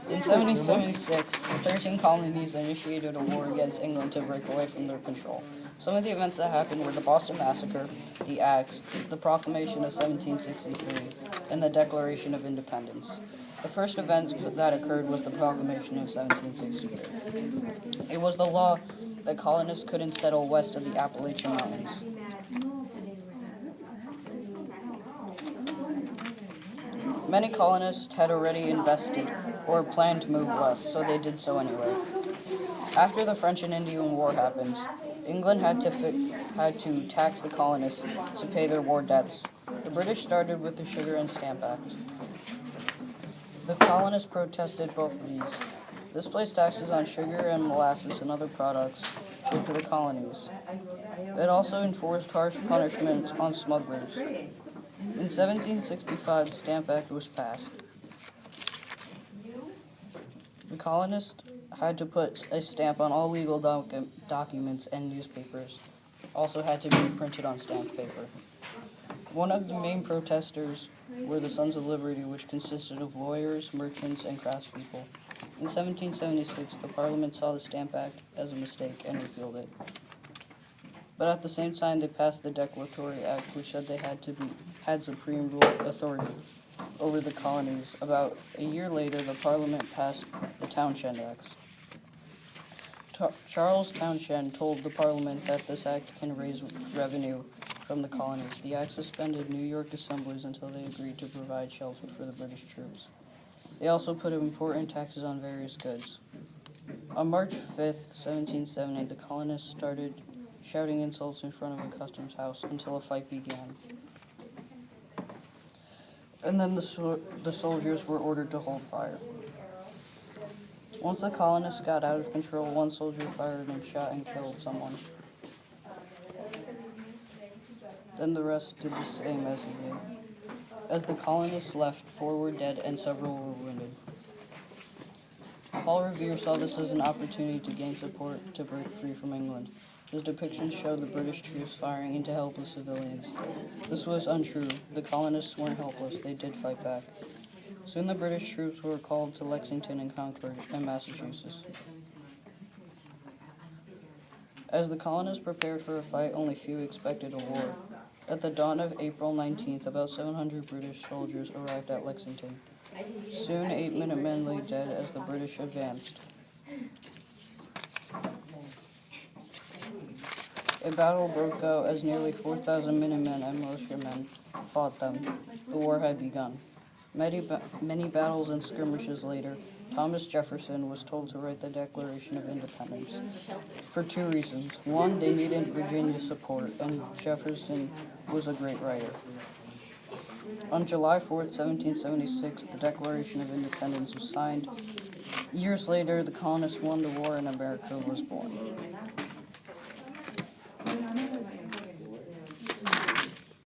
In 1776, the 13 colonies initiated a war against England to break away from their control. Some of the events that happened were the Boston Massacre, the Acts, the Proclamation of 1763, and the Declaration of Independence. The first event that occurred was the Proclamation of 1763. It was the law that colonists couldn't settle west of the Appalachian Mountains. Many colonists had already invested or planned to move west, so they did so anyway. After the French and Indian War happened, England had to tax the colonists to pay their war debts. The British started with the Sugar and Stamp Act. The colonists protested both of these. This placed taxes on sugar and molasses and other products shipped to the colonies. It also enforced harsh punishments on smugglers. In 1765, the Stamp Act was passed. The colonists had to put a stamp on all legal documents, and newspapers also had to be printed on stamped paper. One of the main protesters were the Sons of Liberty, which consisted of lawyers, merchants, and craftspeople. In 1776, the Parliament saw the Stamp Act as a mistake and repealed it. But at the same time, they passed the Declaratory Act, which said they had supreme authority over the colonies. About a year later, the Parliament passed the Townshend Acts. Charles Townshend told the Parliament that this act can raise revenue from the colonies. The act suspended New York assemblies until they agreed to provide shelter for the British troops. They also put important taxes on various goods. On March 5th, 1770, the colonists started shouting insults in front of a customs house until a fight began. And then the soldiers were ordered to hold fire. Once the colonists got out of control, one soldier fired and shot and killed someone. Then the rest did the same as he did. As the colonists left, 4 were dead and several were wounded. Paul Revere saw this as an opportunity to gain support to break free from England. His depictions showed the British troops firing into helpless civilians. This was untrue. The colonists weren't helpless. They did fight back. Soon the British troops were called to Lexington and Concord and Massachusetts. As the colonists prepared for a fight, only few expected a war. At the dawn of April 19th, about 700 British soldiers arrived at Lexington. Soon 8 Minutemen lay dead as the British advanced. A battle broke out as nearly 4,000 Minutemen and militiamen fought them. The war had begun. Many battles and skirmishes later, Thomas Jefferson was told to write the Declaration of Independence. For 2 reasons. One, they needed Virginia's support, and Jefferson was a great writer. On July 4th, 1776, the Declaration of Independence was signed. Years later, the colonists won the war and America was born.